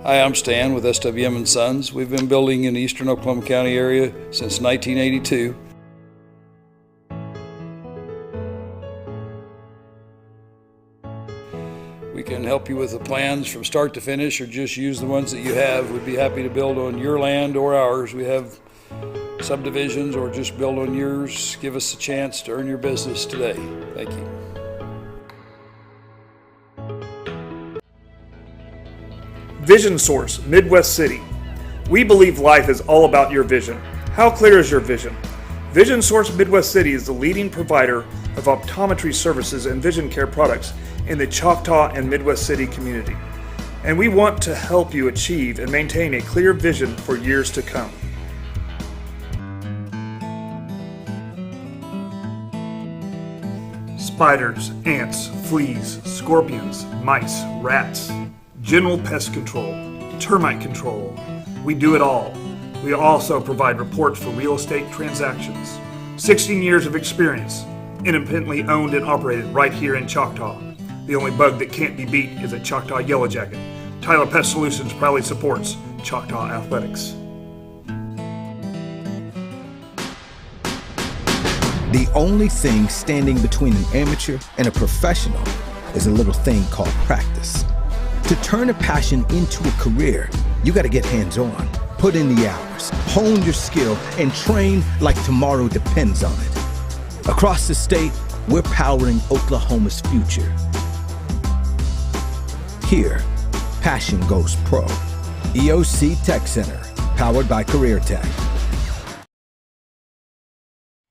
Hi, I'm Stan with SWM and Sons. We've been building in the eastern Oklahoma County area since 1982. We can help you with the plans from start to finish, or just use the ones that you have. We'd be happy to build on your land or ours. We have subdivisions, or just build on yours. Give us a chance to earn your business today. Thank you. Vision Source, Midwest City. We believe life is all about your vision. How clear is your vision? Vision Source Midwest City is the leading provider of optometry services and vision care products in the Choctaw and Midwest City community. And we want to help you achieve and maintain a clear vision for years to come. Spiders, ants, fleas, scorpions, mice, rats, general pest control, termite control. We do it all. We also provide reports for real estate transactions. 16 years of experience, independently owned and operated right here in Choctaw. The only bug that can't be beat is a Choctaw Yellow Jacket. Tyler Pest Solutions proudly supports Choctaw Athletics. The only thing standing between an amateur and a professional is a little thing called practice. To turn a passion into a career, you gotta get hands-on, put in the hours, hone your skill, and train like tomorrow depends on it. Across the state, we're powering Oklahoma's future. Here, passion goes pro. EOC Tech Center, powered by Career Tech.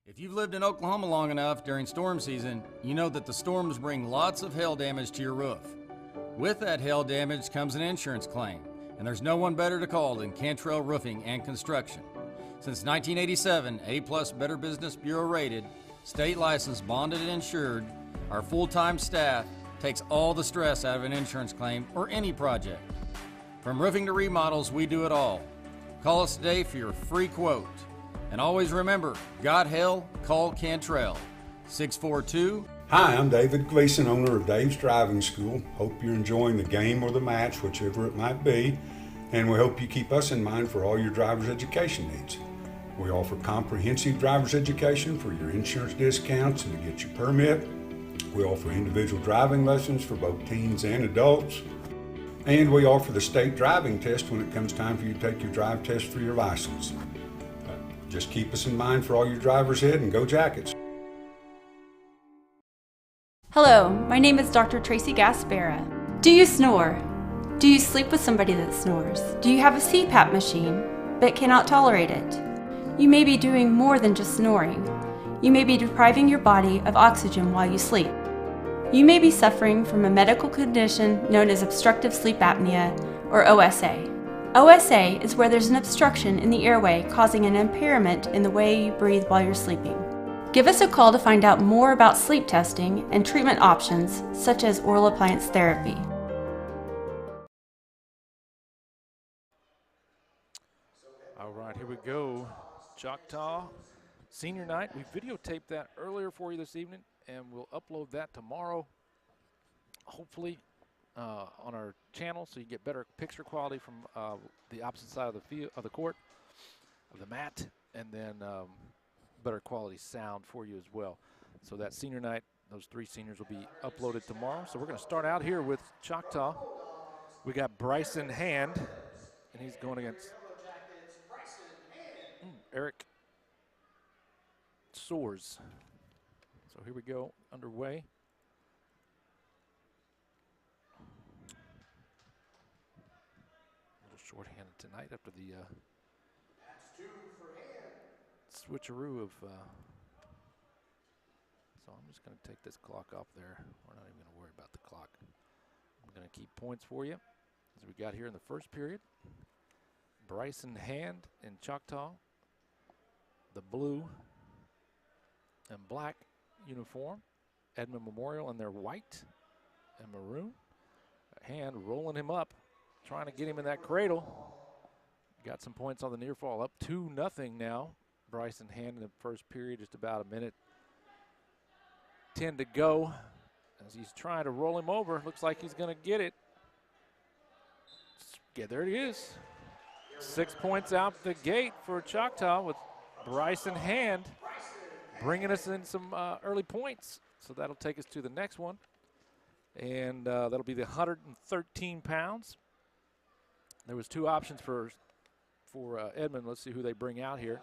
If you've lived in Oklahoma long enough during storm season, you know that the storms bring lots of hail damage to your roof. With that hail damage comes an insurance claim, and there's no one better to call than Cantrell Roofing and Construction. Since 1987, A+ Better Business Bureau rated, state licensed, bonded, and insured, our full-time staff takes all the stress out of an insurance claim or any project. From roofing to remodels, we do it all. Call us today for your free quote. And always remember, got hail, call Cantrell. 642. Hi, I'm David Gleason, owner of Dave's Driving School. Hope you're enjoying the game or the match, whichever it might be, and we hope you keep us in mind for all your driver's education needs. We offer comprehensive driver's education for your insurance discounts and to get your permit. We offer individual driving lessons for both teens and adults. And we offer the state driving test when it comes time for you to take your drive test for your license. Just keep us in mind for all your drivers' ed, and go Jackets. Hello, my name is Dr. Tracy Gaspera. Do you snore? Do you sleep with somebody that snores? Do you have a CPAP machine but cannot tolerate it? You may be doing more than just snoring. You may be depriving your body of oxygen while you sleep. You may be suffering from a medical condition known as obstructive sleep apnea, or OSA. OSA is where there's an obstruction in the airway causing an impairment in the way you breathe while you're sleeping. Give us a call to find out more about sleep testing and treatment options such as oral appliance therapy. All right, here we go. Choctaw Senior Night. We videotaped that earlier for you this evening, and we'll upload that tomorrow, hopefully, on our channel, so you get better picture quality from the opposite side of the field, of the court, of the mat, and then better quality sound for you as well. So that senior night, those three seniors will be uploaded tomorrow. So we're going to start out here with Choctaw. We got Bryson Hand, and he's going against Eric Soares. So here we go, underway. A little shorthanded tonight after the switcheroo of, so I'm just going to take this clock off there. We're not even going to worry about the clock. I'm going to keep points for you as we got here in the first period. Bryson Hand in Choctaw, the blue and black uniform. Edmond Memorial in their white and maroon. Hand rolling him up, trying to get him in that cradle. Got some points on the near fall, up 2-0 now. Bryson Hand in the first period, just about a minute 10 to go. As he's trying to roll him over, looks like he's going to get it. Yeah, there it is. 6 points out the gate for Choctaw with Bryson Hand bringing us in some early points. So that'll take us to the next one. And that'll be the 113 pounds. There was 2 options for Edmond. Let's see who they bring out here.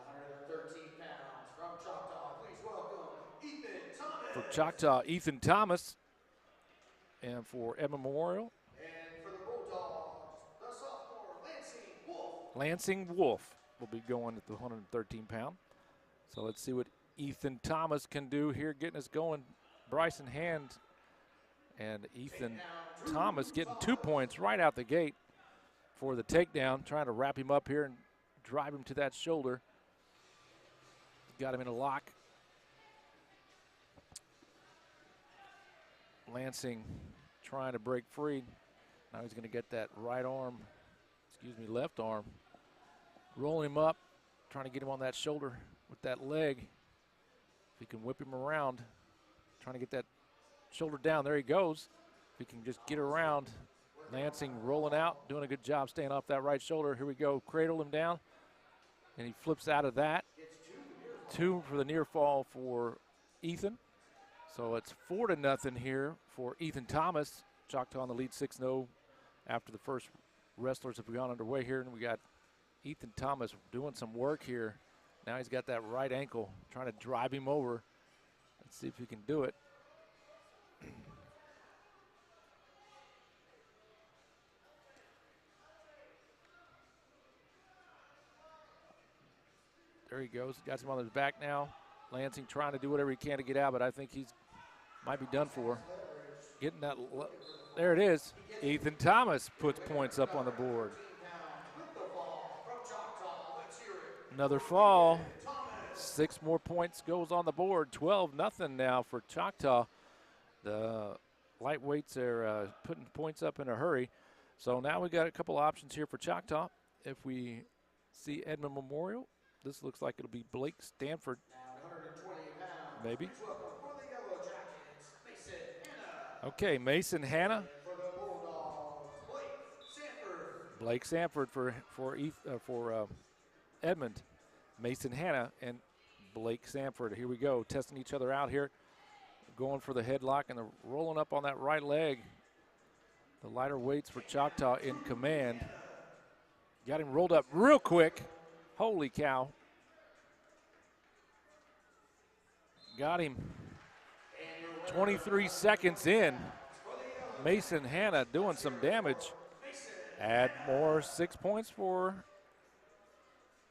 113 pounds from Choctaw. Please welcome Ethan Thomas. For Choctaw, Ethan Thomas. And for Edmond Memorial. And for the Bulldogs, the sophomore Lansing Wolf. Lansing Wolf will be going at the 113 pound. So let's see what Ethan Thomas can do here, getting us going. Bryson Hand and Ethan Thomas getting 2 points right out the gate for the takedown, trying to wrap him up here and drive him to that shoulder. Got him in a lock. Lansing trying to break free. Now he's going to get that left arm. Rolling him up, trying to get him on that shoulder with that leg. If he can whip him around, trying to get that shoulder down. There he goes. If he can just get around. Lansing rolling out, doing a good job staying off that right shoulder. Here we go, cradle him down, and he flips out of that. 2 for the near fall for Ethan. So it's 4-0 here for Ethan Thomas. Choctaw on the lead 6-0 after the first wrestlers have gone underway here. And we got Ethan Thomas doing some work here. Now he's got that right ankle, trying to drive him over. Let's see if he can do it. There he goes. Got him on his back now. Lansing trying to do whatever he can to get out, but I think he's might be done for. Getting that. There it is. Ethan Thomas puts points up on the board. Another fall. 6 more points goes on the board. 12-0 now for Choctaw. The lightweights are putting points up in a hurry. So now we got a couple options here for Choctaw. If we see Edmond Memorial, this looks like it'll be Blake Stanford. Maybe. Okay, Mason Hanna. Blake Sanford for Edmond. Mason Hanna and Blake Sanford. Here we go, testing each other out here. Going for the headlock and they're rolling up on that right leg. The lighter weights for Choctaw in command. Got him rolled up real quick. Holy cow. Got him 23 seconds in. Mason Hanna doing some damage. Add more 6 points for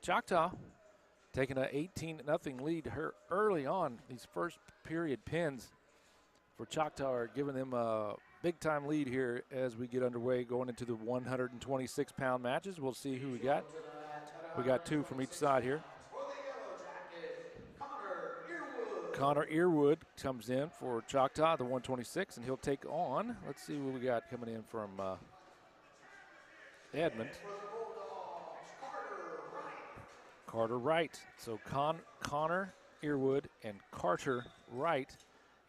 Choctaw. Taking an 18-0 lead here early on. These first period pins for Choctaw are giving them a big-time lead here as we get underway going into the 126-pound matches. We'll see who we got. We got 2 from each side here. Connor Earwood comes in for Choctaw, the 126, and he'll take on, let's see what we got coming in from Edmond. Carter Wright. So Connor Earwood and Carter Wright.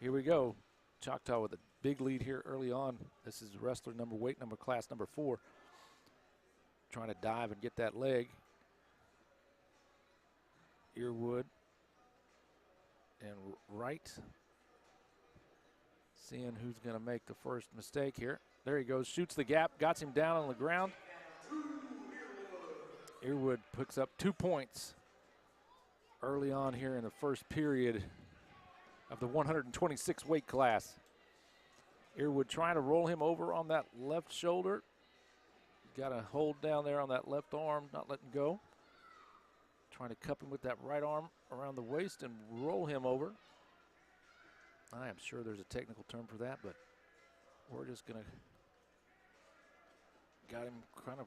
Here we go. Choctaw with a big lead here early on. This is wrestler weight number class number 4. Trying to dive and get that leg. Earwood and Wright. Seeing who's going to make the first mistake here. There he goes, shoots the gap, got him down on the ground. Earwood picks up 2 points early on here in the first period of the 126 weight class. Earwood trying to roll him over on that left shoulder. Got a hold down there on that left arm, not letting go. Trying to cup him with that right arm around the waist and roll him over. I am sure there's a technical term for that, but we're just going to got him kind of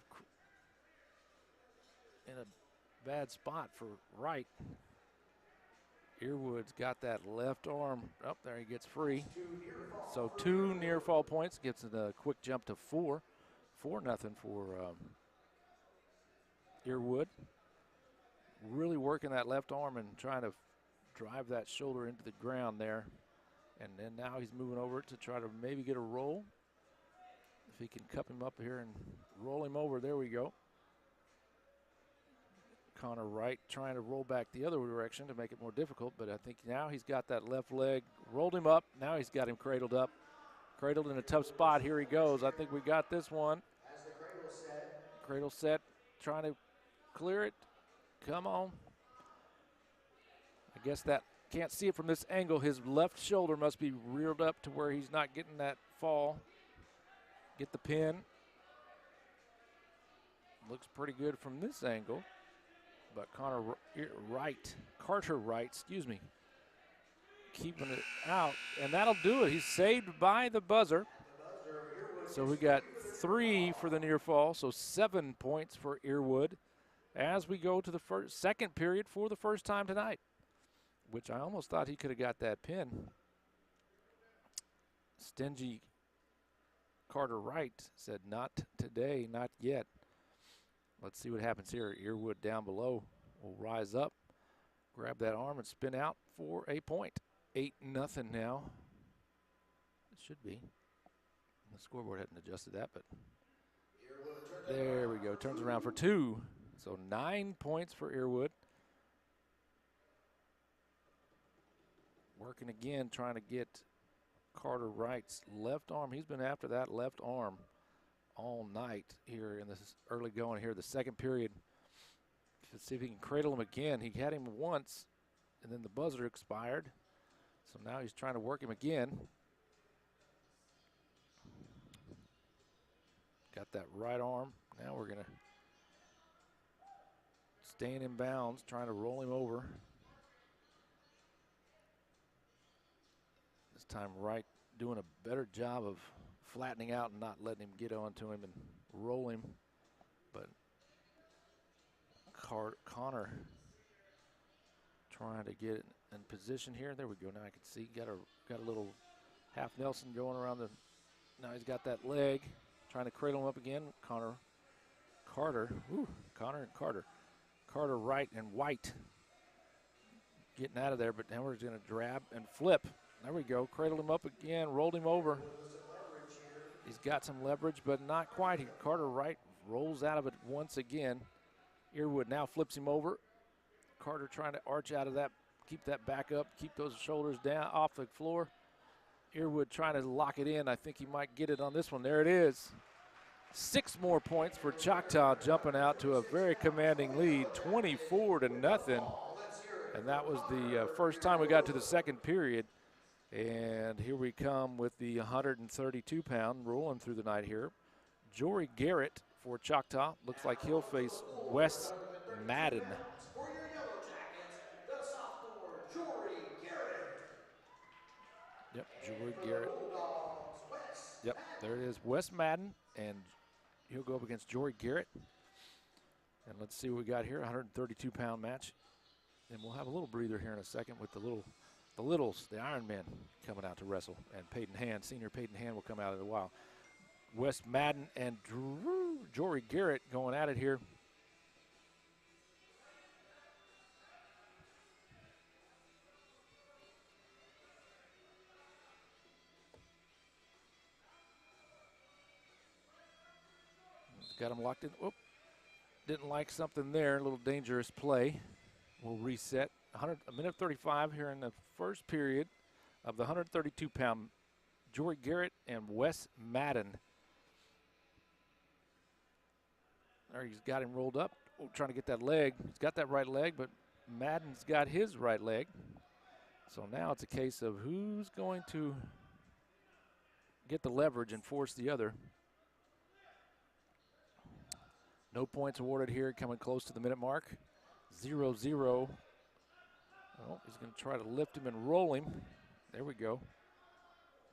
in a bad spot for Wright. Earwood's got that left arm. Oh, there he gets free. So 2 near fall points, gets a quick jump to 4. 4-0 for Earwood. Really working that left arm and trying to drive that shoulder into the ground there. And then now he's moving over to try to maybe get a roll. If he can cup him up here and roll him over, there we go. Connor Wright trying to roll back the other direction to make it more difficult, but I think now he's got that left leg, rolled him up. Now he's got him cradled up. Cradled in a tough spot. Here he goes. I think we got this one. As the cradle set. Cradle set, trying to clear it. Come on. I guess that, can't see it from this angle. His left shoulder must be reared up to where he's not getting that fall. Get the pin. Looks pretty good from this angle. But Carter Wright, keeping it out. And that'll do it. He's saved by the buzzer. So we got 3 for the near fall, so 7 points for Earwood as we go to the second period for the first time tonight, which I almost thought he could have got that pin. Stingy Carter Wright said, not today, not yet. Let's see what happens here. Earwood down below will rise up, grab that arm, and spin out for a point. 8-0 now. It should be. The scoreboard hadn't adjusted that, but there we go. Turns around for 2. So 9 points for Earwood. Working again, trying to get Carter Wright's left arm. He's been after that left arm all night here in this early going here, the second period. Let's see if he can cradle him again. He had him once, and then the buzzer expired. So now he's trying to work him again. Got that right arm. Now we're going to staying in bounds, trying to roll him over. This time Wright doing a better job of flattening out and not letting him get onto him and roll him. But Connor trying to get it in position here. There we go. Now I can see got a little half Nelson going around the. Now he's got that leg, trying to cradle him up again. Connor and Carter. Carter Wright and White getting out of there, but now we're going to grab and flip. There we go. Cradled him up again, rolled him over. He's got some leverage, but not quite. Carter Wright rolls out of it once again. Earwood now flips him over. Carter trying to arch out of that, keep that back up, keep those shoulders down off the floor. Earwood trying to lock it in. I think he might get it on this one. There it is. 6 more points for Choctaw, jumping out to a very commanding lead, 24-0. And that was the first time we got to the second period. And here we come with the 132-pound rolling through the night here. Jory Garrett for Choctaw. Looks like he'll face Wes Madden. For your Yellow Jackets, the sophomore Jory Garrett. Yep, Jory Garrett. Bulldogs, Wes Yep, there it is. Wes Madden, and he'll go up against Jory Garrett. And let's see what we got here, 132-pound match. And we'll have a little breather here in a second with the Littles, the Iron Men, coming out to wrestle. And Peyton Hand, senior Peyton Hand, will come out in a while. Wes Madden and Jory Garrett going at it here. Got him locked in. Oop. Didn't like something there. A little dangerous play. We'll reset. A minute 35 here in the first period of the 132-pound Jory Garrett and Wes Madden. There he's got him rolled up. Oh, trying to get that leg. He's got that right leg, but Madden's got his right leg. So now it's a case of who's going to get the leverage and force the other. No points awarded here, coming close to the minute mark. 0-0. Oh, he's going to try to lift him and roll him. There we go.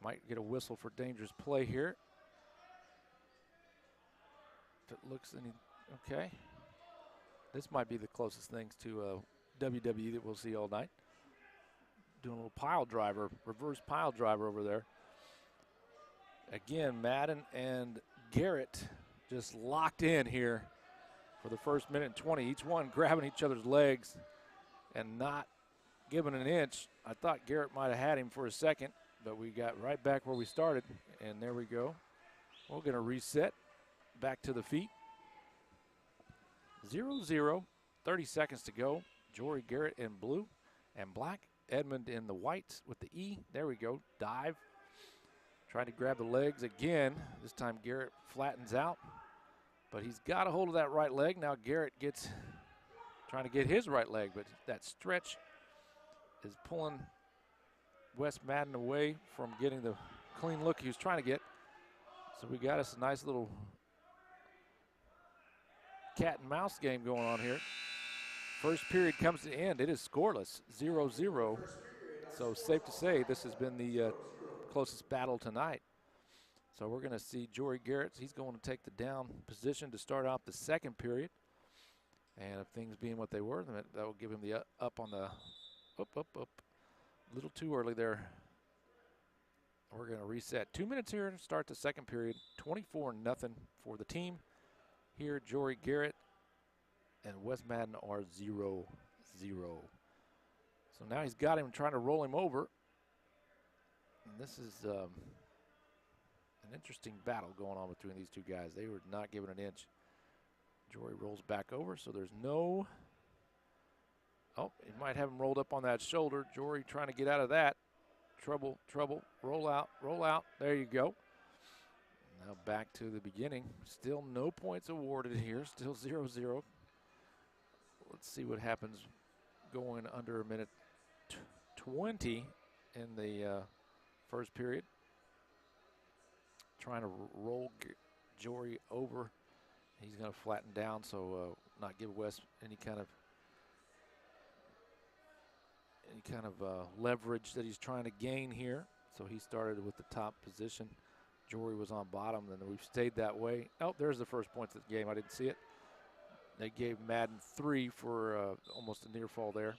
Might get a whistle for dangerous play here. If it looks any, okay. This might be the closest things to WWE that we'll see all night. Doing a little pile driver, reverse pile driver over there. Again, Madden and Garrett just locked in here for the first minute and 20. Each one grabbing each other's legs and not giving an inch. I thought Garrett might have had him for a second, but we got right back where we started, and there we go. We're going to reset back to the feet. 0-0, 30 seconds to go. Jory Garrett in blue and black. Edmond in the white with the E. There we go. Dive. Trying to grab the legs again. This time Garrett flattens out. But he's got a hold of that right leg. Now Garrett trying to get his right leg. But that stretch is pulling Wes Madden away from getting the clean look he was trying to get. So we got us a nice little cat and mouse game going on here. First period comes to end. It is scoreless, 0-0. So safe to say this has been the closest battle tonight. So we're going to see Jory Garrett. He's going to take the down position to start off the second period. And if things being what they were, then that will give him the up on the up. A little too early there. We're going to reset. 2 minutes here to start the second period. 24-0 for the team. Here, Jory Garrett and Wes Madden are 0-0. So now he's got him trying to roll him over. And this is an interesting battle going on between these two guys. They were not giving an inch. Jory rolls back over, so there's no... Oh, he might have him rolled up on that shoulder. Jory trying to get out of that. Trouble, roll out. There you go. Now back to the beginning. Still no points awarded here. Still 0-0. Let's see what happens going under a minute 20 in the first period. Trying to roll Jory over. He's going to flatten down, so not give Wes any kind of leverage that he's trying to gain here. So he started with the top position. Jory was on bottom, and we've stayed that way. Oh, there's the first points of the game. I didn't see it. They gave Madden 3 for almost a near fall there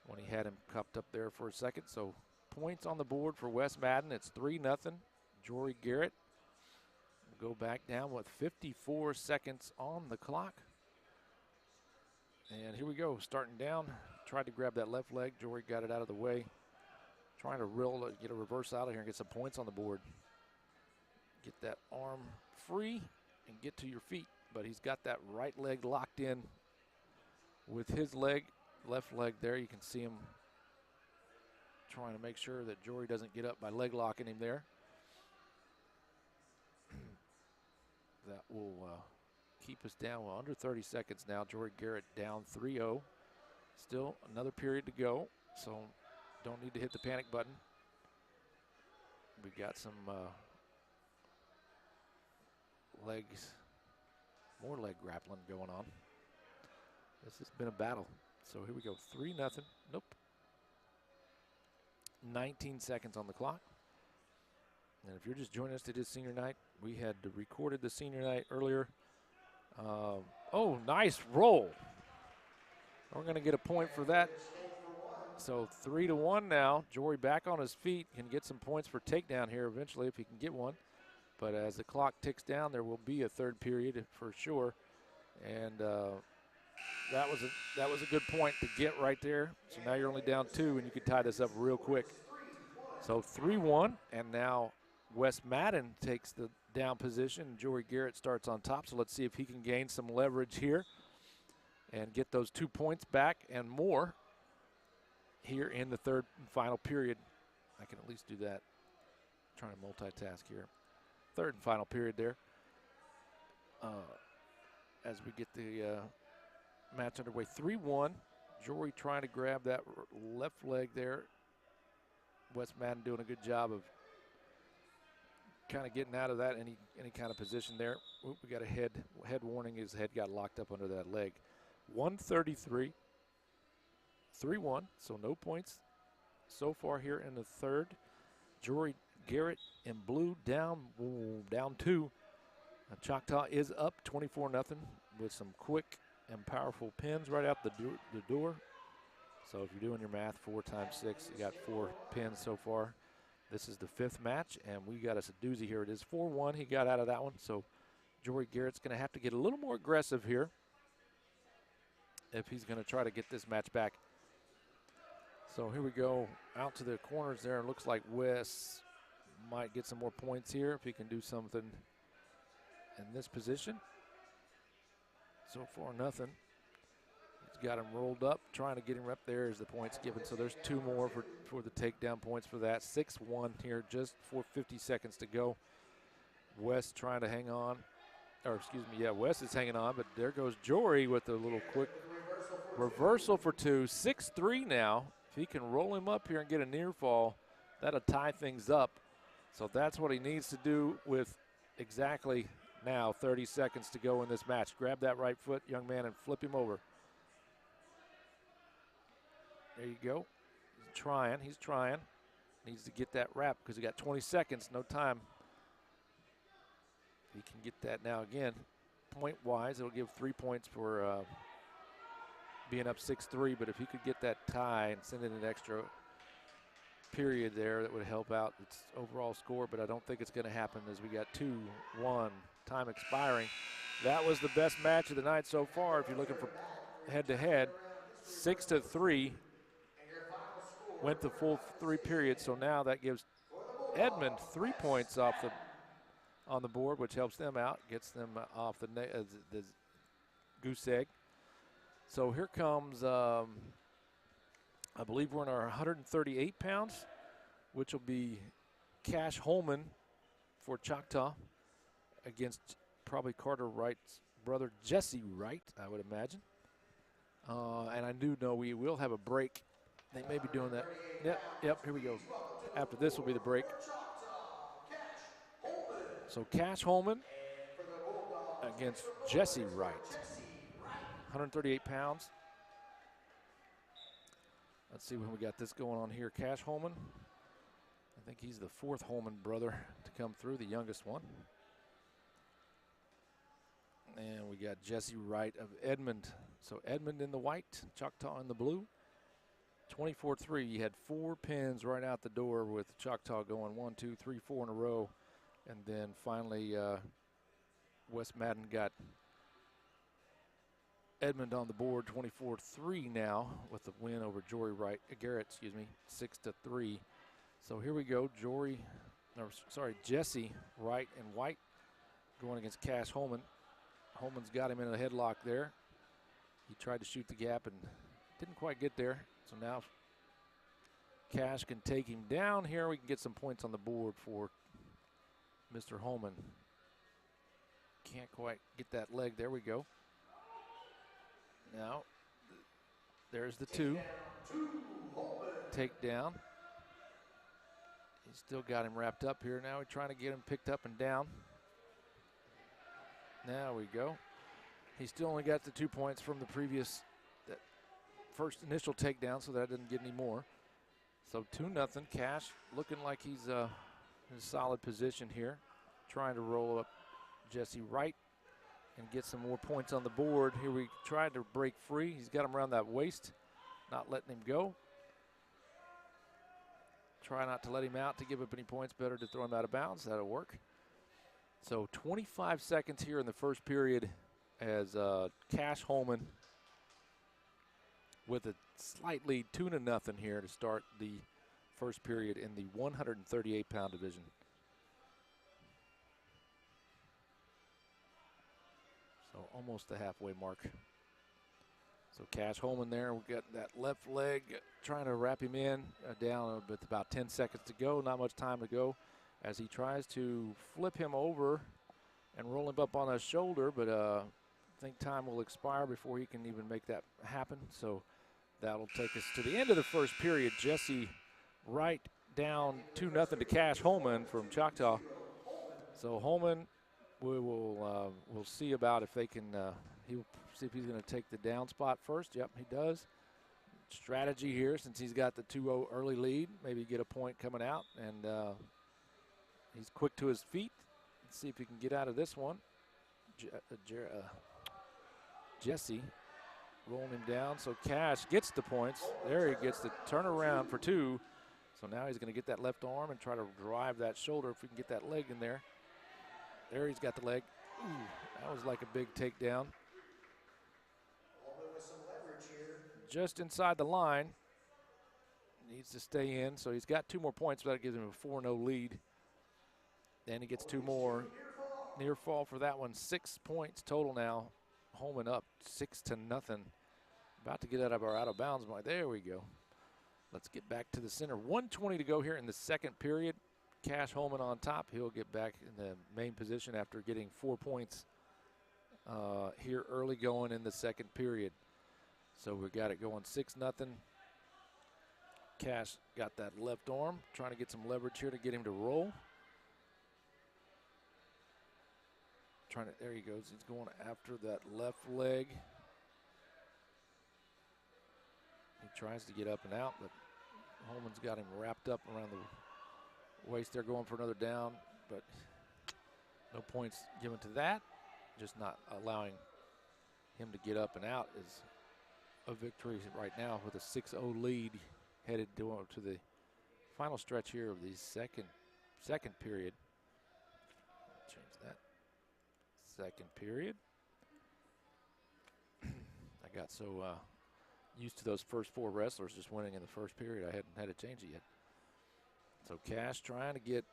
when he had him cupped up there for a second. So points on the board for Wes Madden. It's 3-0. Jory Garrett will go back down with 54 seconds on the clock. And here we go, starting down. Tried to grab that left leg. Jory got it out of the way. Trying to get a reverse out of here and get some points on the board. Get that arm free and get to your feet. But he's got that right leg locked in with his leg, left leg there. You can see him trying to make sure that Jory doesn't get up by leg locking him there. That will keep us down under 30 seconds now. Jory Garrett down 3-0. Still another period to go, so don't need to hit the panic button. We got some more leg grappling going on. This has been a battle. So here we go, 3-0. Nope. 19 seconds on the clock. And if you're just joining us, it is senior night. We had recorded the senior night earlier. Oh, nice roll. We're going to get a point for that. So 3-1 now. Jory back on his feet, can get some points for takedown here eventually if he can get one. But as the clock ticks down, there will be a third period for sure. And that was a good point to get right there. So now you're only down 2, and you can tie this up real quick. So 3-1, and now Wes Madden takes the down position. Jory Garrett starts on top, so let's see if he can gain some leverage here and get those 2 points back and more here in the third and final period. I can at least do that. I'm trying to multitask here. Third and final period there. As we get the match underway. 3-1. Jory trying to grab that left leg there. Wes Madden doing a good job of kind of getting out of that any kind of position there. Oop, we got a head warning. His head got locked up under that leg. 133. 3-1, so no points so far here in the third. Jory Garrett in blue down 2. Choctaw is up 24-0 with some quick and powerful pins right out the door. So if you're doing your math, 4 times 6, you got 4 pins so far. This is the 5th match, and we got us a doozy here. It is 4-1. He got out of that one, so Jory Garrett's going to have to get a little more aggressive here if he's going to try to get this match back. So here we go out to the corners there. It looks like Wes might get some more points here if he can do something in this position. So far, nothing. He's got him rolled up, trying to get him up there as the points given. So there's 2 more for the takedown points for that. 6-1 here, just 50 seconds to go. West trying to hang on. Or excuse me, yeah, West is hanging on, but there goes Jory with a little quick reversal for 2. 6-3 now. If he can roll him up here and get a near fall, that'll tie things up. So that's what he needs to do with exactly now 30 seconds to go in this match. Grab that right foot, young man, and flip him over. There you go. He's trying. Needs to get that wrap because he got 20 seconds, no time. He can get that now again. Point-wise, it'll give 3 points for being up 6-3, but if he could get that tie and send in an extra period there, that would help out its overall score, but I don't think it's going to happen as we got 2-1, time expiring. That was the best match of the night so far if you're looking for head-to-head. 6-3, went the full 3 periods, so now that gives Edmond 3 points on the board, which helps them out, gets them off the goose egg. So here comes, I believe we're in our 138 pounds, which will be Cash Holman for Choctaw against probably Carter Wright's brother, Jesse Wright, I would imagine. And I do know we will have a break. They may be doing that. Yep, here we go. After this will be the break. So Cash Holman against Jesse Wright. 138 pounds. Let's see when we got this going on here. Cash Holman. I think he's the 4th Holman brother to come through, the youngest one. And we got Jesse Wright of Edmond. So Edmond in the white, Choctaw in the blue. 24-3. You had 4 pins right out the door with Choctaw going 1, 2, 3, 4 in a row. And then finally, West Madden got Edmond on the board, 24-3 now with the win over Garrett, 6-3. So here we go, Jesse Wright and White going against Cash Holman. Holman's got him in a headlock there. He tried to shoot the gap and didn't quite get there. So now Cash can take him down here. We can get some points on the board for Mr. Holman. Can't quite get that leg. There we go. Now, there's the 2. Takedown. He's still got him wrapped up here. Now we're trying to get him picked up and down. There we go. He still only got the 2 points from the previous, that first initial takedown, so that didn't get any more. So 2-0. Cash looking like he's in a solid position here, trying to roll up Jesse Wright and get some more points on the board. Here we tried to break free. He's got him around that waist, not letting him go. Try not to let him out to give up any points. Better to throw him out of bounds. That'll work. So 25 seconds here in the first period as Cash Holman with a slight lead, 2-0 here to start the first period in the 138-pound division. So almost the halfway mark. So Cash Holman there, we got that left leg trying to wrap him in down with about 10 seconds to go. Not much time to go as he tries to flip him over and roll him up on his shoulder, but I think time will expire before he can even make that happen. So that'll take us to the end of the first period. Jesse Wright down 2-0 to Cash Holman from Choctaw. So Holman, we'll see about if they can, he'll see if he's going to take the down spot first. Yep, he does. Strategy here since he's got the 2-0 early lead. Maybe get a point coming out, and he's quick to his feet. Let's see if he can get out of this one. Jesse rolling him down, so Cash gets the points. There he gets the turnaround for 2. So now he's going to get that left arm and try to drive that shoulder if we can get that leg in there. There he's got the leg. Ooh, that was like a big takedown. Just inside the line. Needs to stay in, so he's got 2 more points, but that gives him a 4-0 lead. Then he gets 2 more. Near fall for that one. 6 points total now. Holman up 6-0. About to get out of bounds. There we go. Let's get back to the center. 1:20 to go here in the second period. Cash Holman on top. He'll get back in the main position after getting 4 points here early going in the second period. So we got it going 6-0. Cash got that left arm, trying to get some leverage here to get him to roll. There he goes. He's going after that left leg. He tries to get up and out, but Holman's got him wrapped up around the waist there, going for another down, but no points given to that. Just not allowing him to get up and out is a victory right now with a 6-0 lead headed to the final stretch here of the second period. Change that. Second period. I got so used to those first 4 wrestlers just winning in the first period, I hadn't had to change it yet. So Cash trying to get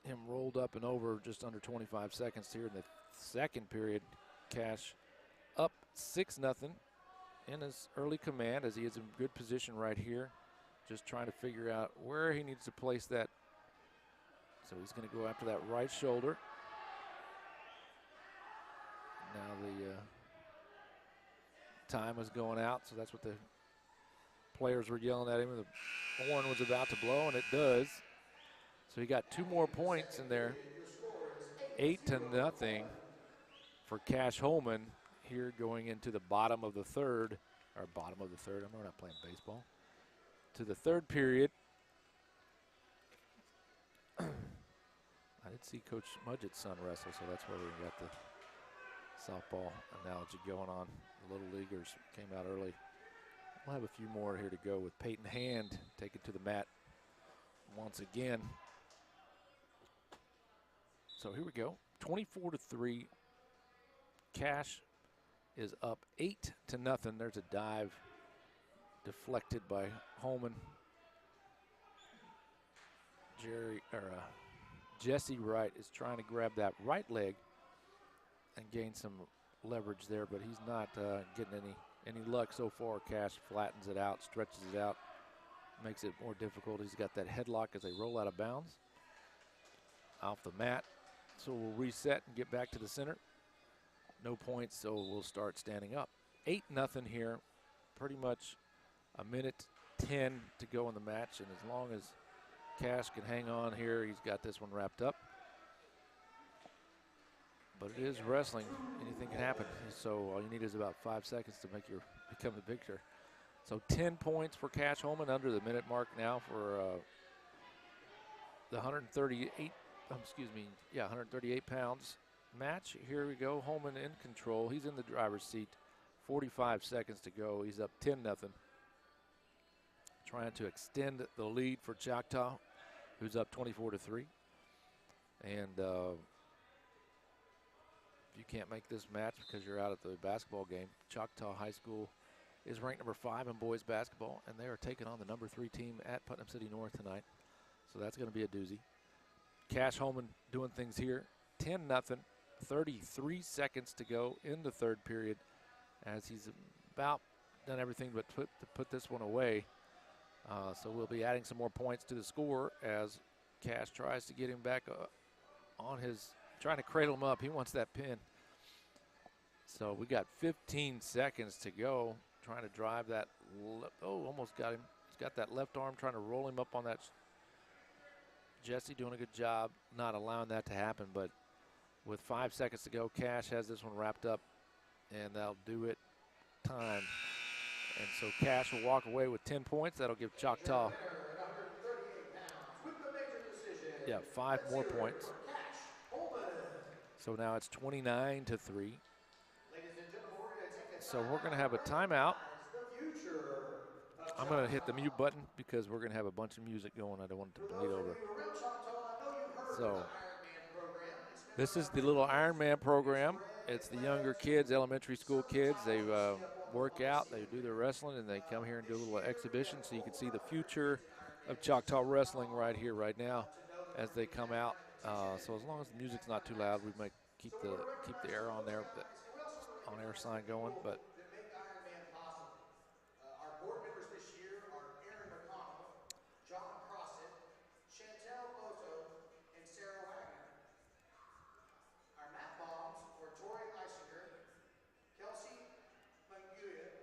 him rolled up and over just under 25 seconds here in the second period. Cash up 6-0 in his early command as he is in good position right here. Just trying to figure out where he needs to place that. So he's going to go after that right shoulder. Now the time is going out, so that's what the players were yelling at him. The horn was about to blow, and it does. So he got 2 more points in there. 8-0 for Cash Holman here going into the bottom of the third. I'm not playing baseball. To the third period. I did see Coach Mudgett's son wrestle, so that's where we got the softball analogy going on. The Little Leaguers came out early. We'll have a few more here to go with Peyton Hand taken to the mat once again. So here we go. 24-3. Cash is up 8-0. There's a dive deflected by Holman. Jesse Wright is trying to grab that right leg and gain some leverage there, but he's not getting any luck so far. Cash flattens it out, stretches it out, makes it more difficult. He's got that headlock as they roll out of bounds off the mat. So we'll reset and get back to the center. No points, so we'll start standing up. 8-0 here, pretty much a minute 10 to go in the match, and as long as Cash can hang on here, he's got this one wrapped up. But it is wrestling. Anything can happen. So all you need is about 5 seconds to become the victor. So 10 points for Cash Holman under the minute mark now for the 138 pounds match. Here we go. Holman in control. He's in the driver's seat. 45 seconds to go. He's up 10-0. Trying to extend the lead for Choctaw, who's up 24-3. And if you can't make this match because you're out at the basketball game, Choctaw High School is ranked number 5 in boys basketball, and they are taking on the number 3 team at Putnam City North tonight. So that's going to be a doozy. Cash Holman doing things here. 10-0, 33 seconds to go in the third period as he's about done everything but to put this one away. So we'll be adding some more points to the score as Cash tries to get him back on his, trying to cradle him up. He wants that pin. So we got 15 seconds to go, trying to drive that. Almost got him. He's got that left arm trying to roll him up on that. Jesse doing a good job not allowing that to happen, but with 5 seconds to go, Cash has this one wrapped up, and that'll do it. Time. And so Cash will walk away with 10 points. That'll give Choctaw 5 more points. So now it's 29-3. So we're going to have a timeout. I'm going to hit the mute button because we're going to have a bunch of music going. I don't want it to bleed over. So this is the little Ironman program. It's the younger kids, elementary school kids. They work out, they do their wrestling, and they come here and do a little exhibition so you can see the future of Choctaw wrestling right here, right now, as they come out. So as long as the music's not too loud, we might keep the air on there, the on-air sign going. But that make Ironman possible. Our board members this year are Aaron McConnell, John Crossett, Chantel Boto, and Sarah Wagner. Our mat moms were Tori Leisinger, Kelsey Manguia,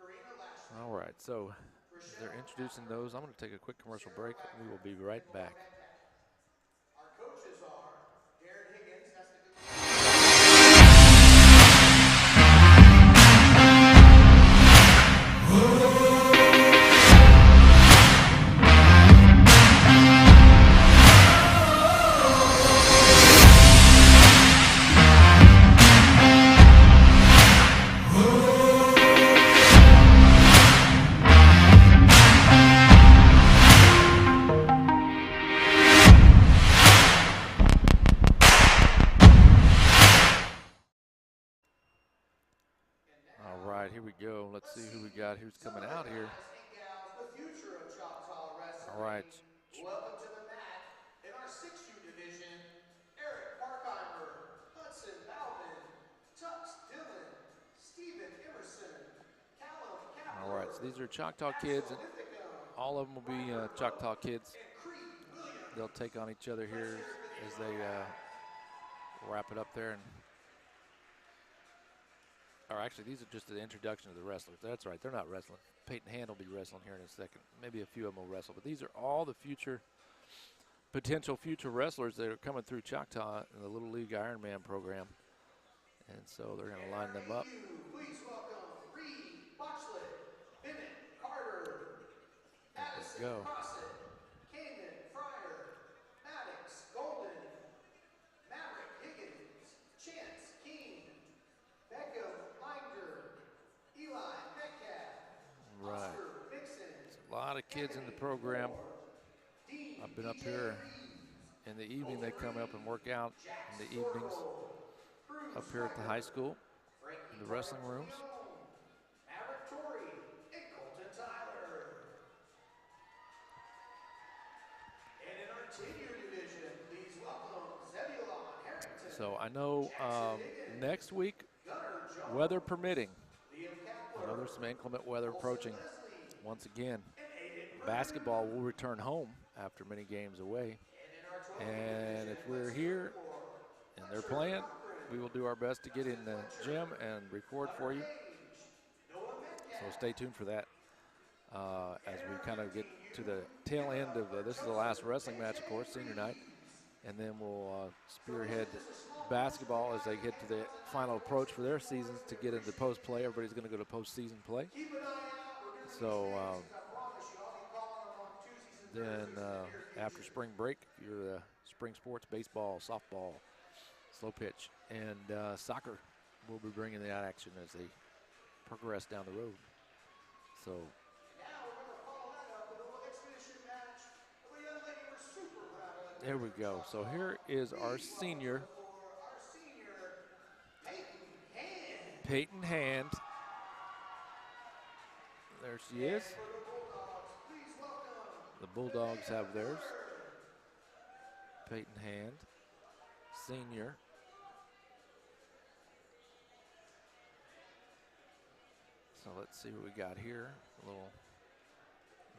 Karina Lashley. all right, so as they're introducing those, I'm going to take a quick commercial break. We will be right back. Our coaches are Darren Higgins, that's the All right, here we go. Let's see who we got. Who's coming out here? the future of Choctaw wrestling. All right. Welcome to the mat in our 6U division, Eric Parkheimer, Hudson Bowman, Tux Dillon, Stephen Emerson, Callum Kapler. All right, so these are Choctaw kids, and all of them will be Choctaw kids. They'll take on each other here as they wrap it up there. Or actually, these are just the introduction of the wrestlers. That's right, they're not wrestling. Peyton Hand will be wrestling here in a second. Maybe a few of them will wrestle. But these are all the potential future wrestlers that are coming through Choctaw in the Little League Ironman program. And so they're going to line them up. Please welcome Reed Botchlet, Bennett Carter, Addison go. Crossett, Kanan Fryer, Maddox Golden, Maverick Higgins, Chance King, Beckham Linder, Eli Metcalf, Right. Oscar Mixon, A lot of kids in the program. Dean I've been up here in the evening. They come up and work out in the evenings up here at the high school in the wrestling rooms. Maverick Torrey, and Colton Tyler. And in our 10U division, please welcome Zebulon Harrington. So I know next week, weather permitting, I know there's some inclement weather approaching once again. Basketball will return home after many games away. And if we're here and they're playing, we will do our best to get in the gym and record for you. So stay tuned for that as we kind of get to the tail end of this is the last wrestling match, of course, senior night. And then we'll spearhead basketball as they get to the final approach for their seasons to get into post play. Everybody's going to go to postseason play. So then after spring break, you're spring sports, baseball, softball, slow pitch, and soccer will be bringing that action as they progress down the road. So there we go. So here is our senior, Peyton Hand. There she is. The Bulldogs have theirs. Peyton Hand, senior. So let's see what we got here. A little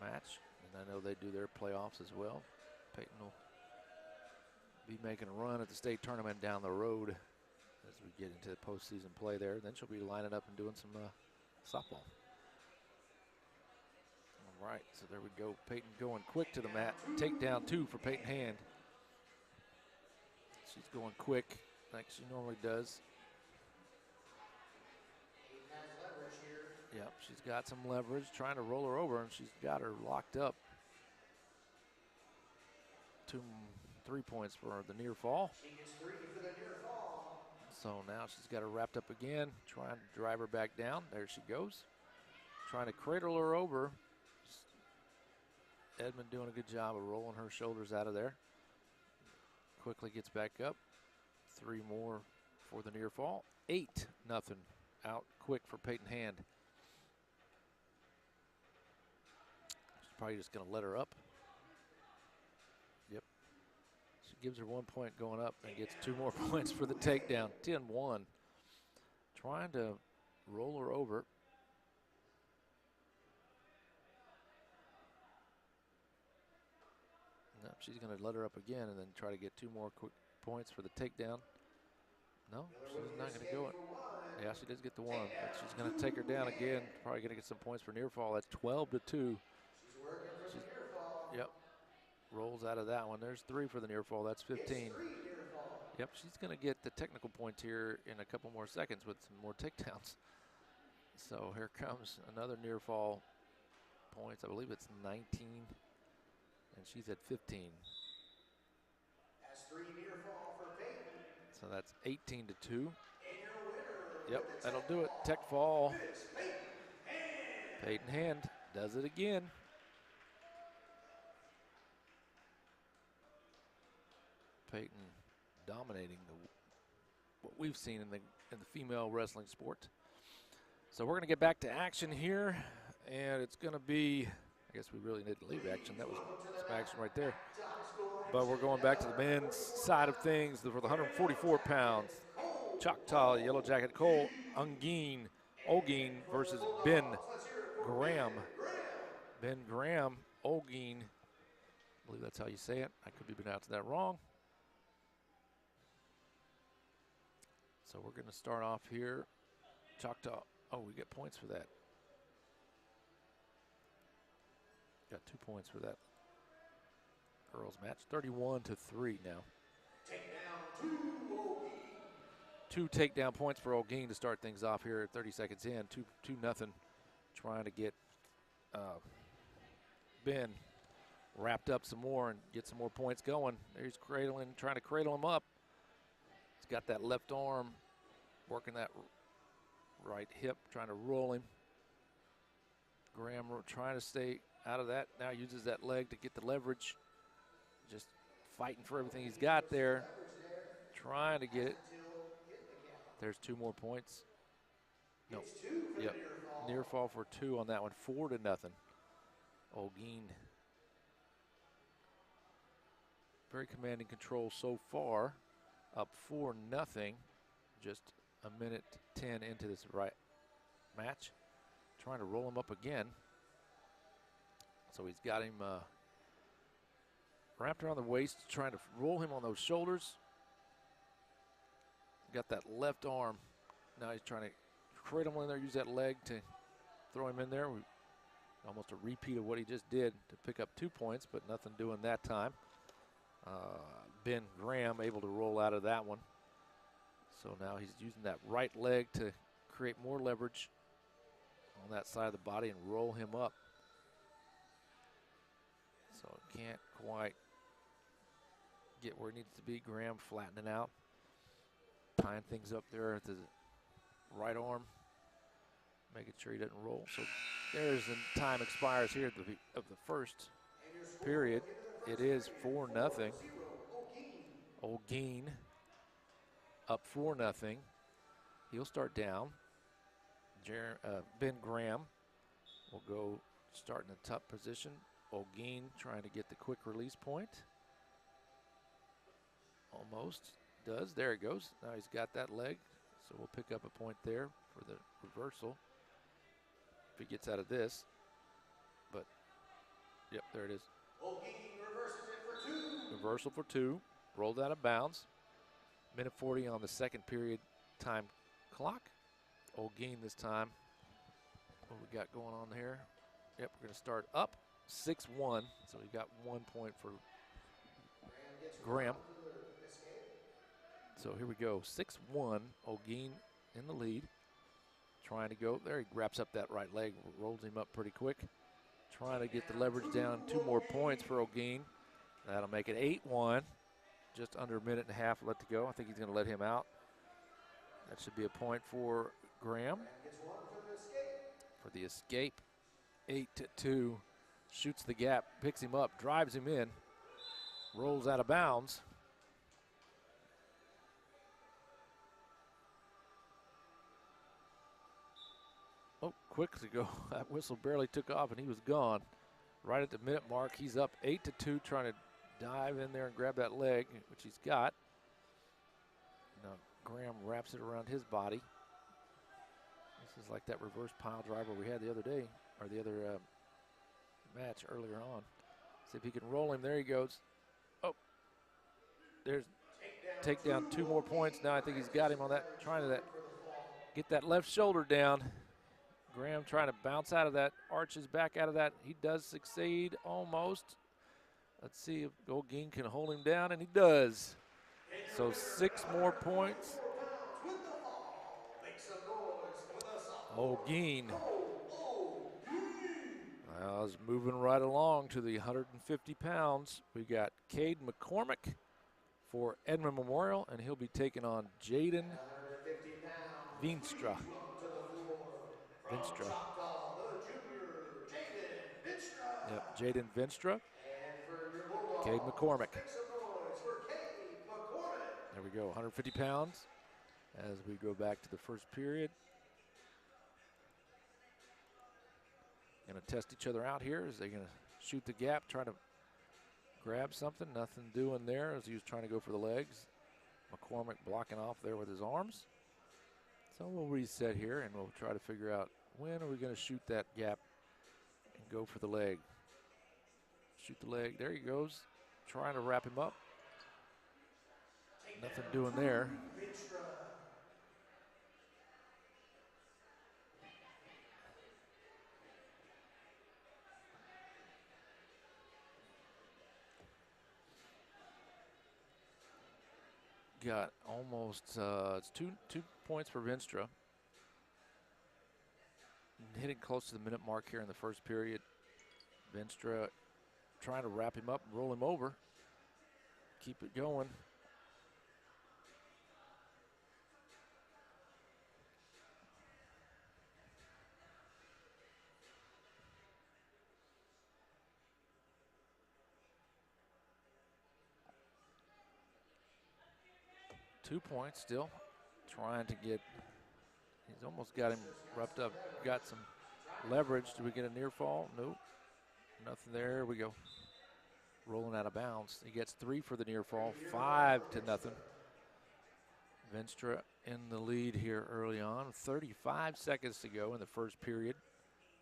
match. And I know they do their playoffs as well. Peyton will be making a run at the state tournament down the road as we get into the postseason play there. Then she'll be lining up and doing some softball. All right, so there we go. Peyton going quick to the mat. Takedown 2 for Peyton Hand. She's going quick like she normally does. Yep, she's got some leverage, trying to roll her over, and she's got her locked up. 3 points for the near fall. She gets 3 for the near fall. So now she's got her wrapped up again, trying to drive her back down. There she goes. Trying to cradle her over. Edmond doing a good job of rolling her shoulders out of there. Quickly gets back up. 3 more for the near fall. 8-0 out quick for Peyton Hand. She's probably just going to let her up. Yep. gives her 1 point going up and gets 2 more points for the takedown. 10-1. Trying to roll her over. No, she's going to let her up again and then try to get 2 more quick points for the takedown. No, she's not going to go it. Yeah, she does get the 1, but she's going to take her down again. Probably going to get some points for near fall. That's 12-2. Yep. Rolls out of that one. There's 3 for the near fall. That's 15. Yep, she's going to get the technical points here in a couple more seconds with some more takedowns. So here comes another near fall points. I believe it's 19, and she's at 15. That's 3 near fall for Peyton. So that's 18-2. Yep, that'll do it. Tech fall. Peyton Hand does it again. Peyton dominating what we've seen in the female wrestling sport. So we're going to get back to action here, and it's going to be, I guess we really need to leave action. That was some action right there. But we're going back to the men's side of things for the 144 pounds. Choctaw, Yellow Jacket, Cole Olguin versus Ben Graham. Ben Graham, Olguin, I believe that's how you say it. I could be pronouncing that wrong. So we're going to start off here. Choctaw, oh, we get points for that. Got 2 points for that girls match. 31-3 now. Two takedown points for Olguin to start things off here. 30 seconds in, 2-0. Trying to get Ben wrapped up some more and get some more points going. There's trying to cradle him up. He's got that left arm, working that right hip, trying to roll him. Graham trying to stay out of that. Now uses that leg to get the leverage. Just fighting for everything he's got there. Trying to get it. There's 2 more points. No. Yep. Near fall for 2 on that one. 4-0. Olguin. Very commanding control so far. Up 4-0. Just a minute 10 into this match. Trying to roll him up again. So he's got him wrapped around the waist, trying to roll him on those shoulders. Got that left arm. Now he's trying to cradle him in there, use that leg to throw him in there. Almost a repeat of what he just did to pick up 2 points, but nothing doing that time. Ben Graham able to roll out of that one. So now he's using that right leg to create more leverage on that side of the body and roll him up. So can't quite get where it needs to be. Graham flattening out. Tying things up there at the right arm. Making sure he doesn't roll. So there's the time expires here of the first period. It is 4-0. Olguin up 4-0. He'll start down. Ben Graham will go start in the top position. Olguin trying to get the quick release point. Almost does. There it goes. Now he's got that leg. So we'll pick up a point there for the reversal if he gets out of this. But, yep, there it is. Olguin reverses it for 2. Reversal for 2. Rolled out of bounds. Minute 40 on the second period time clock. Olguin this time. What we got going on here? Yep, we're going to start up 6-1. So we got 1 point for Graham. So here we go. 6-1. Olguin in the lead. Trying to go there. He wraps up that right leg, rolls him up pretty quick. Trying to get the leverage down. 2 more points for Olguin. That'll make it 8-1. Just under a minute and a half left to go. I think he's going to let him out. That should be a point for Graham. For the escape. 8-2. Shoots the gap, picks him up, drives him in, rolls out of bounds. Oh, quick to go. That whistle barely took off and he was gone. Right at the minute mark, he's up 8-2, trying to dive in there and grab that leg, which he's got. Now Graham wraps it around his body. This is like that reverse pile driver we had the other day, or the other match earlier on. See if he can roll him. There he goes. Oh, there's takedown, 2 more points. Now I think he's got him on that, trying to get that left shoulder down. Graham trying to bounce out of that, arches back out of that. He does succeed almost. Let's see if Golgeen can hold him down, and he does. So 6 more points. Golgeen. Well, is moving right along to the 150 pounds. We got Cade McCormick for Edmond Memorial, and he'll be taking on Jaden Veenstra. Veenstra. Yep, Jaden Veenstra. Cade McCormick. There we go, 150 pounds as we go back to the first period. Going to test each other out here. Is they going to shoot the gap, trying to grab something? Nothing doing there as he was trying to go for the legs. McCormick blocking off there with his arms. So we'll reset here and we'll try to figure out when are we going to shoot that gap and go for the leg. Shoot the leg. There he goes. Trying to wrap him up. Nothing doing there. Got almost, it's two points for Veenstra. Hitting close to the minute mark here in the first period. Veenstra trying to wrap him up and roll him over. Keep it going. Two points still. Trying to get, he's almost got him wrapped up. Got some leverage. Do we get a near fall? Nope. Nothing there. Here we go. Rolling out of bounds. He gets 3 for the near fall. 5-0. Veenstra in the lead here early on. 35 seconds to go in the first period.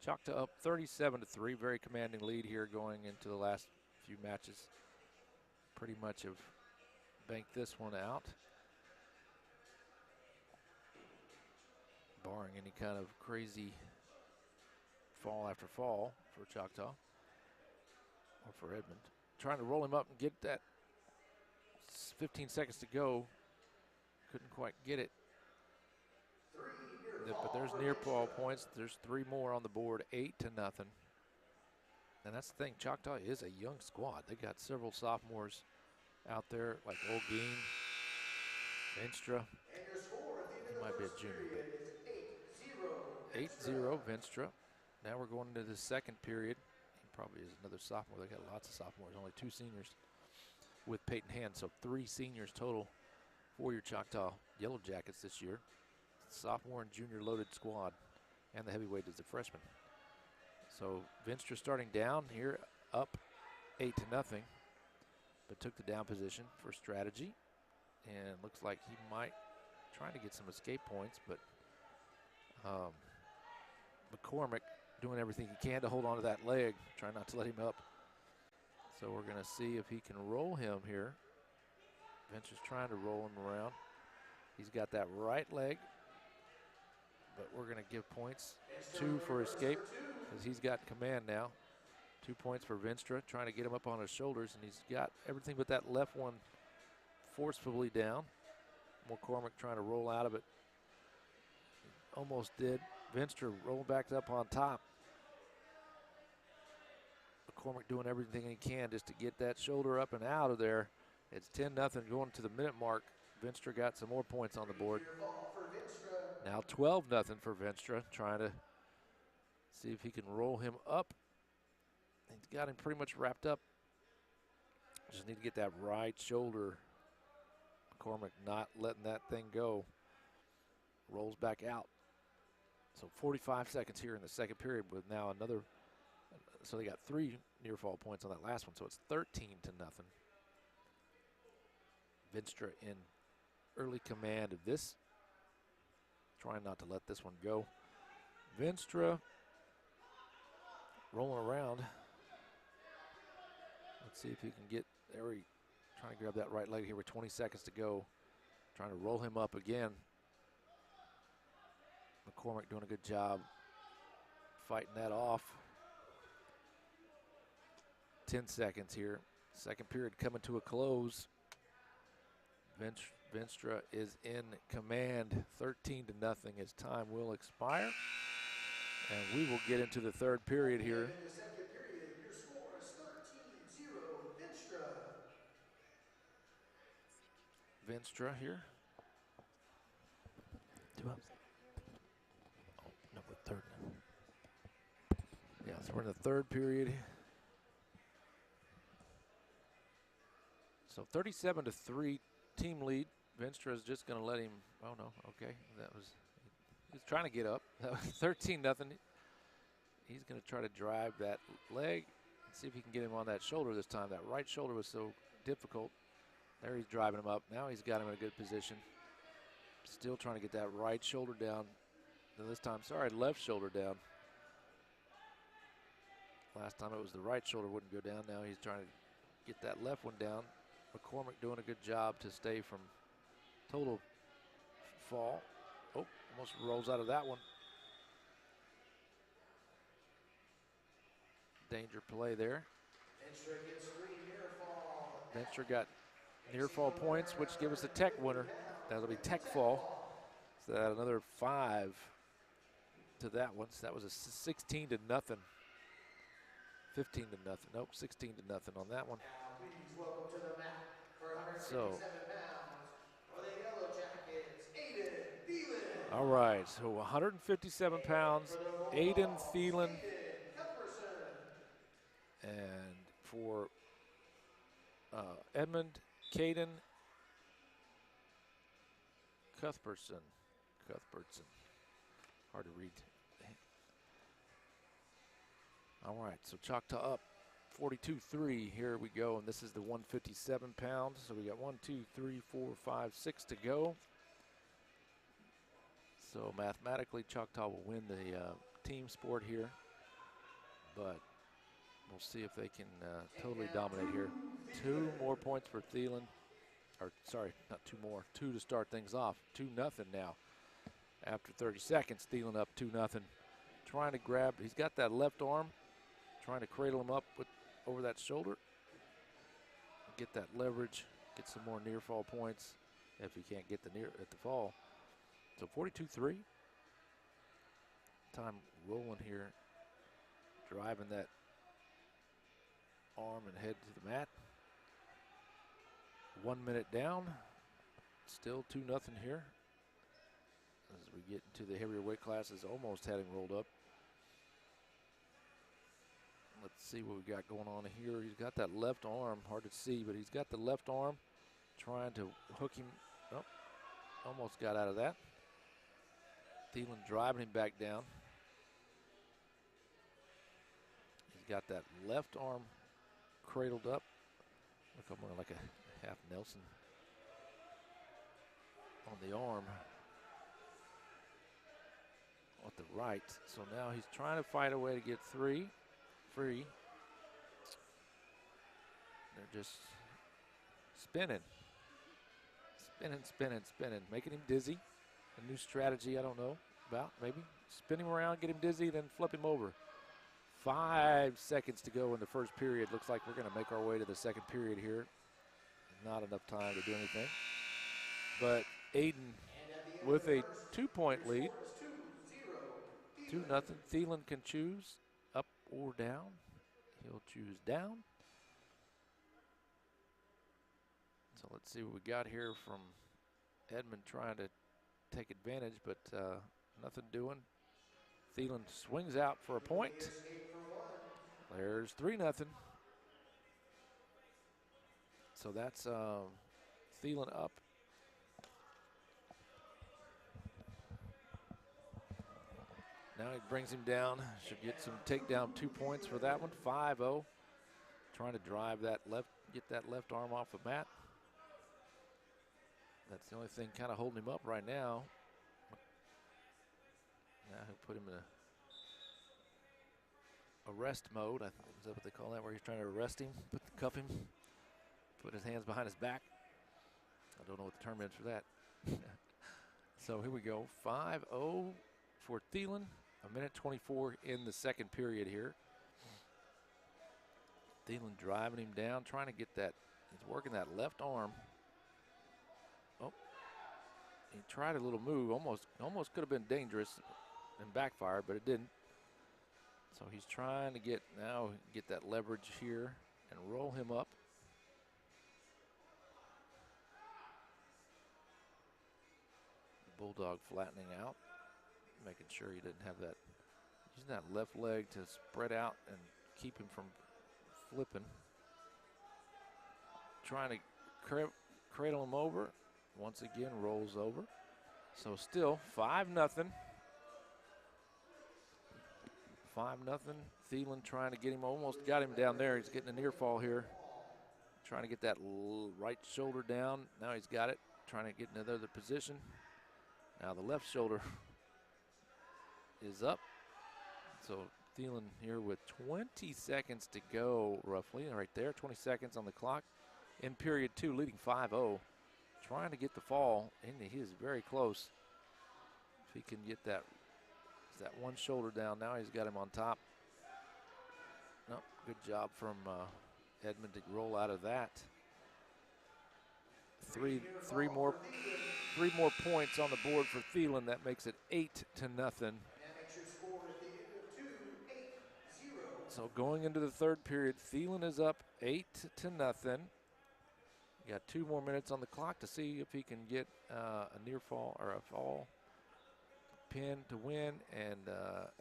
Choctaw up 37-3. Very commanding lead here going into the last few matches. Pretty much have banked this one out. Barring any kind of crazy fall after fall for Choctaw or for Edmond. Trying to roll him up and get that. 15 seconds to go. Couldn't quite get it. But there's near fall points. There's 3 more on the board, 8-0. And that's the thing, Choctaw is a young squad. They got several sophomores out there like Golgeen, Veenstra. He might be a junior, but 8-0 Veenstra. Now we're going into the second period. He probably is another sophomore. They got lots of sophomores, only 2 seniors with Peyton Hand, so 3 seniors total for your Choctaw Yellow Jackets this year. Sophomore and junior loaded squad, and the heavyweight is a freshman. So Veenstra starting down here, up 8-0, but took the down position for strategy, and looks like he might try to get some escape points, but McCormick doing everything he can to hold on to that leg, trying not to let him up. So we're going to see if he can roll him here. Venture's trying to roll him around. He's got that right leg, but we're going to give points. 2 for escape because he's got command now. 2 points for Veenstra, trying to get him up on his shoulders, and he's got everything but that left one forcefully down. McCormick trying to roll out of it. Almost did. Veenstra rolled back up on top. McCormick doing everything he can just to get that shoulder up and out of there. It's 10-0 going to the minute mark. Veenstra got some more points on the board. Now 12-0 for Veenstra, trying to see if he can roll him up. He's got him pretty much wrapped up. Just need to get that right shoulder. McCormick not letting that thing go. Rolls back out. So 45 seconds here in the second period with now another. So they got 3 near fall points on that last one. So it's 13-0. Vinstra in early command of this. Trying not to let this one go. Vinstra rolling around. Let's see if he can get there. He trying to grab that right leg here with 20 seconds to go. Trying to roll him up again. McCormick doing a good job fighting that off. 10 seconds here. Second period coming to a close. Vinstra is in command, 13-0 as time will expire. And we will get into the third period here. In the second period, your score is 13-0 Vinstra. Vinstra here. Two up. Oh, no, we're third now. Yeah, so we're in the third period. So 37-3 team lead. Vinstra is just going to let him. Oh no, okay, he's trying to get up. That was 13-0. He's going to try to drive that leg and see if he can get him on that shoulder this time. That right shoulder was so difficult. There he's driving him up. Now he's got him in a good position. Still trying to get that right shoulder down. This time, left shoulder down. Last time it was the right shoulder wouldn't go down. Now he's trying to get that left one down. McCormick doing a good job to stay from total fall. Oh, almost rolls out of that one. Danger play there. Vinstra gets 3 near fall. Vinstra got near fall points, which give us a tech winner. That'll be tech fall. So that another 5 to that one. So that was a 16-0. 15-0. Nope, 16-0 on that one. Now please welcome to the mat for 157 So, pounds for the Yellow Jackets, Aiden Thielen. all right, so 157 pounds, Aiden Thielen. And for Edmond, Caden Cuthbertson. Hard to read. All right, so Choctaw up 42-3. Here we go, and this is the 157 pounds. So we got 1, 2, 3, 4, 5, 6 to go. So mathematically, Choctaw will win the team sport here, but we'll see if they can totally dominate here. 2 more points for Thielen. Or, sorry, not 2 more. 2 to start things off. 2-0 now. After 30 seconds, Thielen up 2-0. Trying to grab, he's got that left arm. Trying to cradle him up over that shoulder. Get that leverage. Get some more near fall points if he can't get at the fall. So 42-3. Time rolling here. Driving that arm and head to the mat. 1 minute down. Still 2-0 here. As we get into the heavier weight classes, almost had him rolled up. Let's see what we got going on here. He's got that left arm, hard to see, but he's got the left arm trying to hook him. Oh, almost got out of that. Thielen driving him back down. He's got that left arm cradled up. Look, almost like a half Nelson on the arm with the right. So now he's trying to find a way to get free. They're just spinning, making him dizzy. A new strategy I don't know about, maybe. Spin him around, get him dizzy, then flip him over. 5 seconds to go in the first period. Looks like we're going to make our way to the second period here. Not enough time to do anything. But Aiden with a 2-point lead. 2-0. Thielen can choose up or down. He'll choose down. So let's see what we got here from Edmond trying to take advantage, but nothing doing. Thielen swings out for a point. There's 3-0. So that's Thielen up. Now he brings him down. Should get some takedown 2 points for that one. 5-0. Trying to drive that left, get that left arm off the mat. That's the only thing kind of holding him up right now. Now he'll put him in a arrest mode. Is that what they call that, where he's trying to arrest him, cuff him, put his hands behind his back? I don't know what the term is for that. So here we go, 5-0 for Thielen. 1:24 in the second period here. Thielen driving him down, trying to get that. He's working that left arm. Oh, he tried a little move, almost could have been dangerous and backfired, but it didn't. So he's trying to get that leverage here and roll him up. The Bulldog flattening out, making sure he didn't have that, using that left leg to spread out and keep him from flipping. Trying to cradle him over. Once again, rolls over. So still 5-0. 5-0. Thielen trying to get him, almost got him down there. He's getting a near fall here. Trying to get that right shoulder down. Now he's got it. Trying to get in another position. Now the left shoulder is up. So Thielen here with 20 seconds to go, roughly, right there. 20 seconds on the clock in period 2, leading 5-0. Trying to get the fall, and he is very close. If he can get that one shoulder down, now he's got him on top. Nope, good job from Edmond to roll out of that. Three more points on the board for Thielen. That makes it 8-0. So going into the third period, Thielen is up 8-0. Got 2 more minutes on the clock to see if he can get a near fall or a fall pin to win and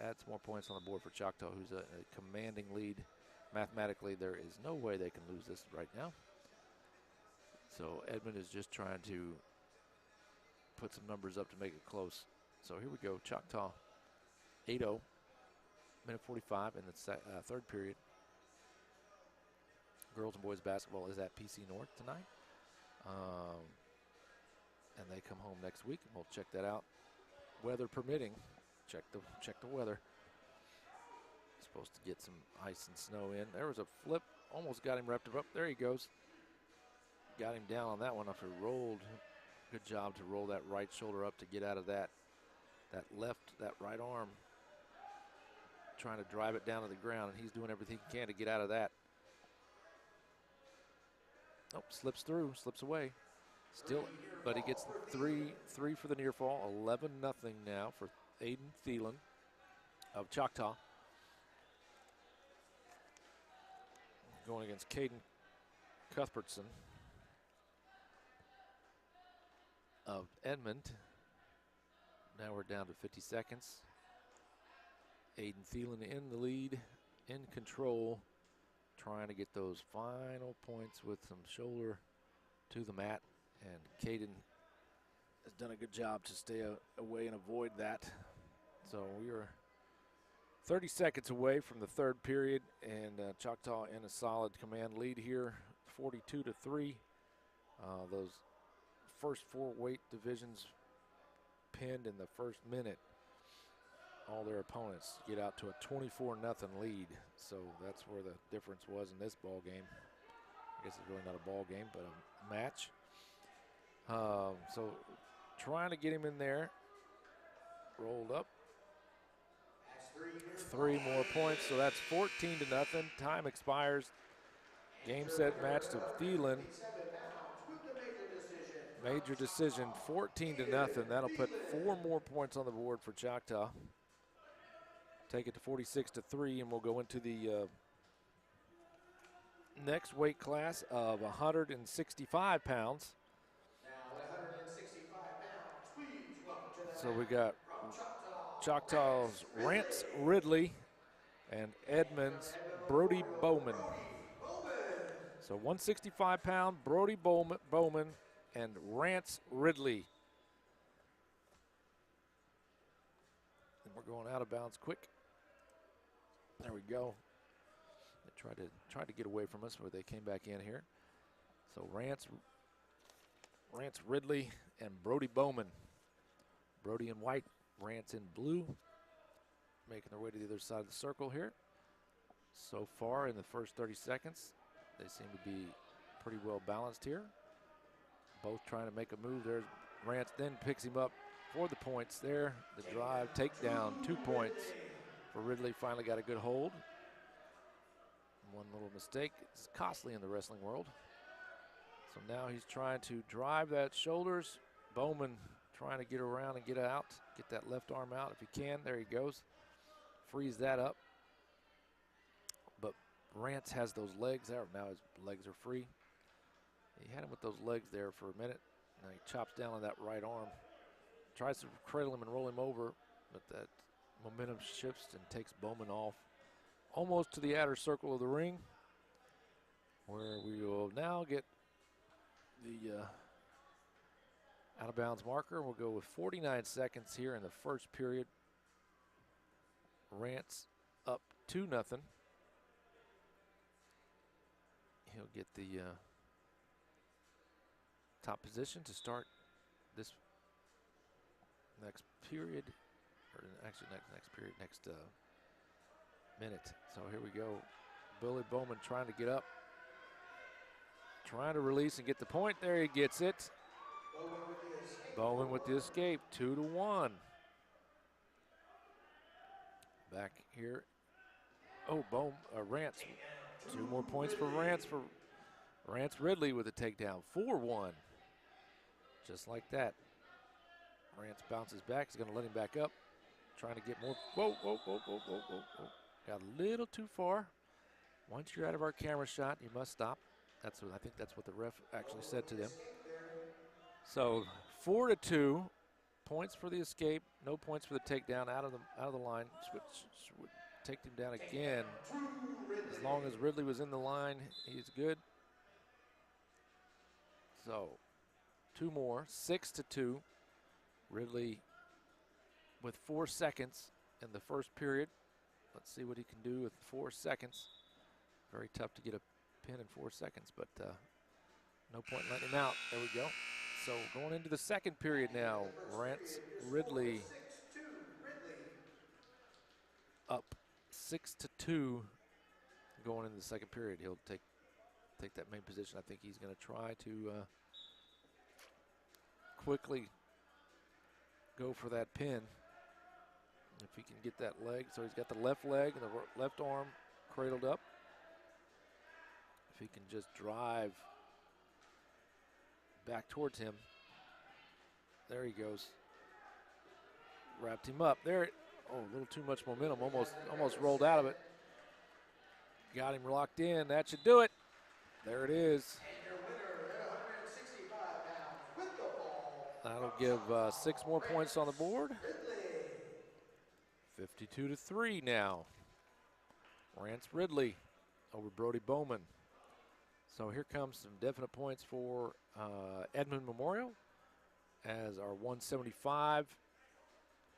add some more points on the board for Choctaw, who's a commanding lead. Mathematically, there is no way they can lose this right now. So Edmond is just trying to put some numbers up to make it close. So here we go, Choctaw 8-0, 1:45 in the third period. Girls and boys basketball is at PC North tonight. And they come home next week, and we'll check that out. Weather permitting, check the weather. Supposed to get some ice and snow in. There was a flip, almost got him wrapped up. There he goes. Got him down on that one after he rolled. Good job to roll that right shoulder up to get out of that right arm. Trying to drive it down to the ground, and he's doing everything he can to get out of that. Oh, slips away. Still, but he gets three for the near fall. 11-0 now for Aiden Thielen of Choctaw. Going against Caden Cuthbertson of Edmond. Now we're down to 50 seconds. Aiden Thielen in the lead, in control, trying to get those final points with some shoulder to the mat. And Caden has done a good job to stay away and avoid that. So we are 30 seconds away from the third period, and Choctaw in a solid command lead here, 42-3. Those first 4 weight divisions pinned in the first minute. All their opponents get out to a 24-0 lead. So that's where the difference was in this ball game. I guess it's really not a ball game, but a match. So trying to get him in there. Rolled up. 3 more points, so that's 14-0. Time expires. Game, set, match to Thielen. Major decision, 14-0. That'll put 4 more points on the board for Choctaw. Take it to 46-3, and we'll go into the next weight class of 165 pounds. Now, 165 pounds, please welcome to the So we got Choctaw's Rance Ridley and Edmond's Brody Bowman. So 165-pound Brody Bowman and Rance Ridley. And we're going out of bounds quick. There we go. They tried to get away from us, but they came back in here. So Rance Rance Ridley and Brody Bowman. Brody in white, Rance in blue, making their way to the other side of the circle here. So far in the first 30 seconds, they seem to be pretty well balanced here. Both trying to make a move. There's Rance, then picks him up for the points there. The drive, takedown, 2 points for Ridley. Finally got a good hold. One little mistake is costly in the wrestling world. So now he's trying to drive that shoulders. Bowman trying to get around and get out, get that left arm out if he can. There he goes. Frees that up. But Rance has those legs there. Now his legs are free. He had him with those legs there for a minute. Now he chops down on that right arm. Tries to cradle him and roll him over, but that momentum shifts and takes Bowman off almost to the outer circle of the ring, where we will now get the out of bounds marker. We'll go with 49 seconds here in the first period. Rance up 2-0. He'll get the top position to start this next period, or actually next period, next minute. So here we go. Billy Bowman trying to get up, trying to release and get the point. There he gets it. Bowman with the escape, 2-1. Back here. Oh, Rance. 2 more points for Rance. Rance Ridley with a takedown, 4-1. Just like that. Rance bounces back. He's going to let him back up. Trying to get more. Whoa. Got a little too far. Once you're out of our camera shot, you must stop. I think that's what the ref actually said to them. So 4-2. Points for the escape. No points for the takedown. Out of the line. Switch. Take him down again. As long as Ridley was in the line, he's good. So 2 more. 6-2. Ridley with 4 seconds in the first period. Let's see what he can do with 4 seconds. Very tough to get a pin in 4 seconds, but no point in letting him out. There we go. So going into the second period now, Rance Ridley up 6-2 going into the second period. He'll take that main position. I think he's going to try to quickly go for that pin. If he can get that leg. So he's got the left leg and the left arm cradled up. If he can just drive back towards him. There he goes. Wrapped him up. There. Oh, a little too much momentum. Almost rolled out of it. Got him locked in. That should do it. There it is. That'll give 6 more points on the board. 52-3 now. Rance Ridley over Brody Bowman. So here comes some definite points for Edmond Memorial as our 175.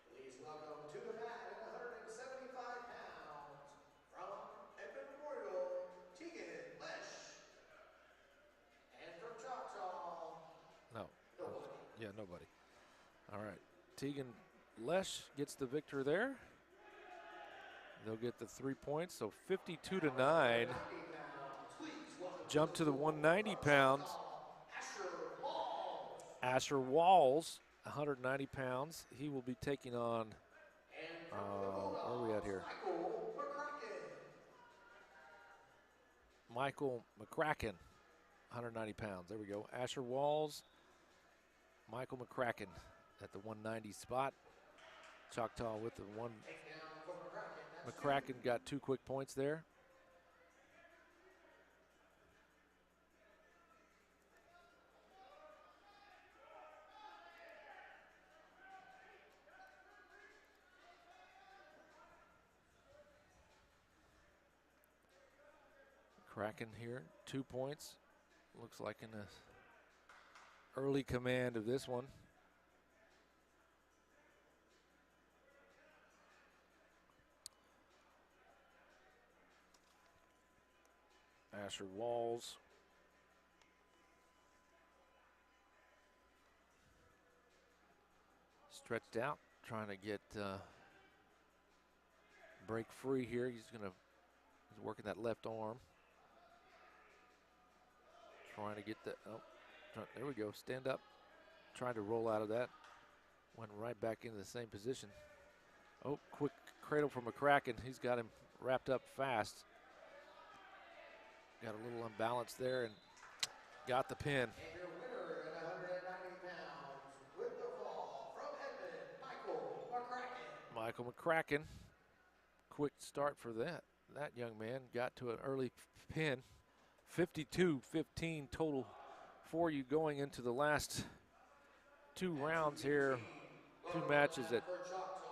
Please welcome to the mat at 175 pounds from Edmond Memorial, Tegan Lesh. And from Choctaw. No. Yeah, nobody. All right. Tegan Lesh gets the victor there. They'll get the 3 points, so 52-9. Jump to the 190 pounds. Asher Walls, 190 pounds. He will be taking on, where are we at here? Michael McCracken, 190 pounds. There we go. Asher Walls, Michael McCracken at the 190 spot. Choctaw with the one. McCracken got 2 quick points there. McCracken here, 2 points. Looks like in the early command of this one. Asher Walls Stretched out, trying to get break free here. He's working that left arm. Trying to get the, there we go, stand up. Trying to roll out of that. Went right back into the same position. Oh, quick cradle from McCracken. He's got him wrapped up fast. Got a little unbalanced there and got the pin. And your winner at 190 pounds with the fall from Edmond, Michael McCracken. Michael McCracken. Quick start for that young man. Got to an early pin. 52-15 total for you going into the last 2 rounds here. 2 matches at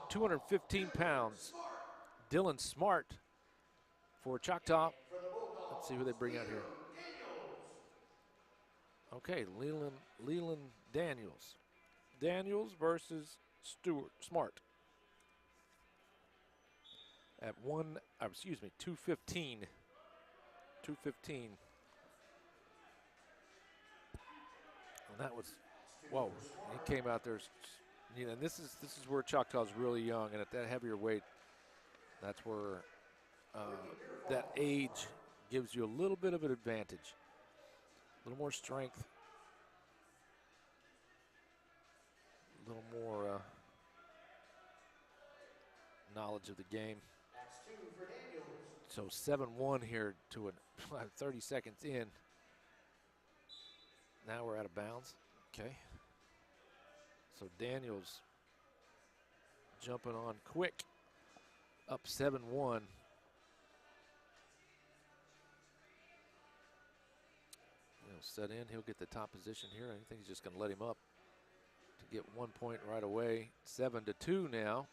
215 pounds. Dylan Smart for Choctaw. Let's see who they bring out here. Okay, Leland Daniels. Daniels versus Smart. At 215. 215. And that was, whoa, he came out there, and this is where Choctaw's really young, and at that heavier weight, that's where that age gives you a little bit of an advantage. A little more strength, a little more knowledge of the game. So 7-1 here to 30 seconds in. Now we're out of bounds. Okay. So Daniels jumping on quick, up 7-1. He'll set in. He'll get the top position here. I think he's just going to let him up to get 1 point right away. 7-2 now.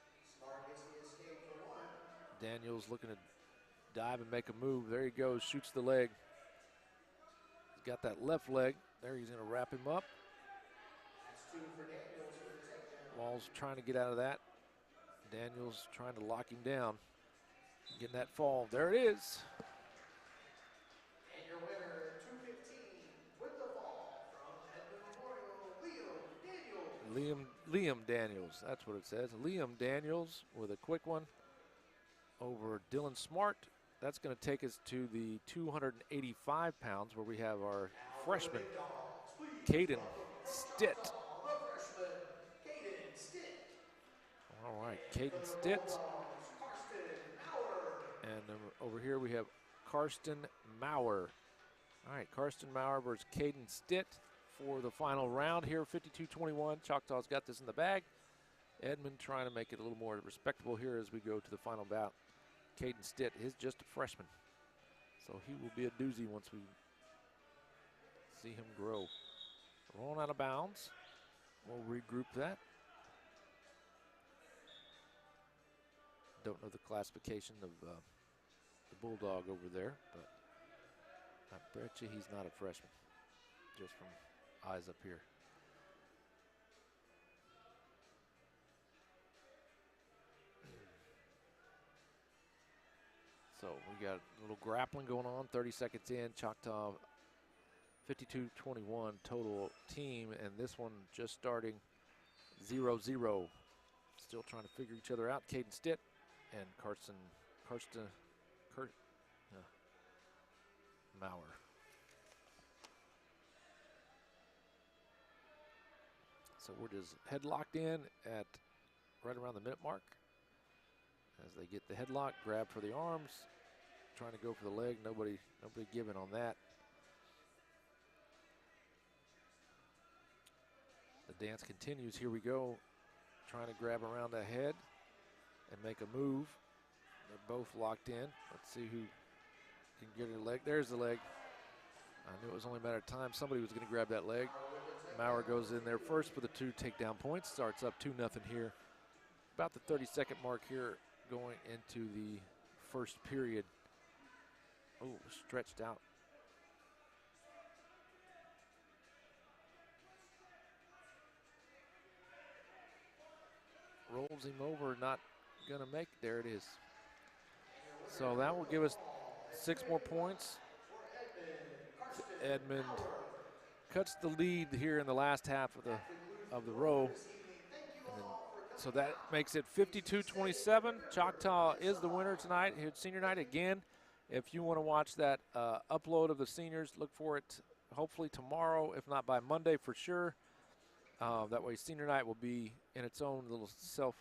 Daniels looking to dive and make a move. There he goes. Shoots the leg. He's got that left leg. There he's going to wrap him up. Wall's trying to get out of that. Daniels trying to lock him down. Getting that fall. There it is. And your winner, 215, with the fall from Edmond Memorial, Liam Daniels. That's what it says. Liam Daniels with a quick one over Dylan Smart. That's going to take us to the 285 pounds where we have our freshman, Caden Stitt. All right, Caden Stitt. And over here we have Karsten Maurer. All right, Karsten Maurer versus Caden Stitt for the final round here, 52-21. Choctaw's got this in the bag. Edmond trying to make it a little more respectable here as we go to the final bout. Caden Stitt is just a freshman, so he will be a doozy once we see him grow. Rolling out of bounds. We'll regroup that. Don't know the classification of the Bulldog over there, but I bet you he's not a freshman, just from eyes up here. So we got a little grappling going on, 30 seconds in. Choctaw 52-21 total team, and this one just starting 0-0. Still trying to figure each other out. Caden Stitt and Karsten Maurer. So we're just headlocked in at right around the minute mark. As they get the headlock, grab for the arms, trying to go for the leg. Nobody giving on that. The dance continues. Here we go. Trying to grab around the head and make a move. They're both locked in. Let's see who can get a leg. There's the leg. I knew it was only a matter of time. Somebody was going to grab that leg. Maurer goes in there first for the 2 takedown points. Starts up 2-0 here. About the 30-second mark here going into the first period. Oh, stretched out. Rolls him over, not gonna make it. There it is. So that will give us 6 more points. Edmond cuts the lead here in the last half of the row, and then So that makes it 52-27. Choctaw is the winner tonight here at senior night again. If you want to watch that upload of the seniors, look for it hopefully tomorrow, if not by Monday for sure. That way senior night will be in its own little self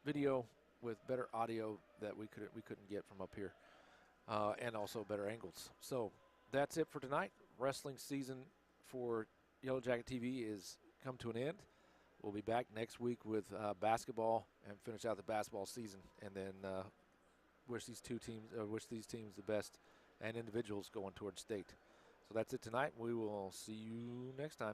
video with better audio that we couldn't get from up here, and also better angles. So that's it for tonight. Wrestling season for Yellow Jacket TV is come to an end. We'll be back next week with basketball and finish out the basketball season, and then wish these teams the best, and individuals going towards state. So that's it tonight. We will see you next time.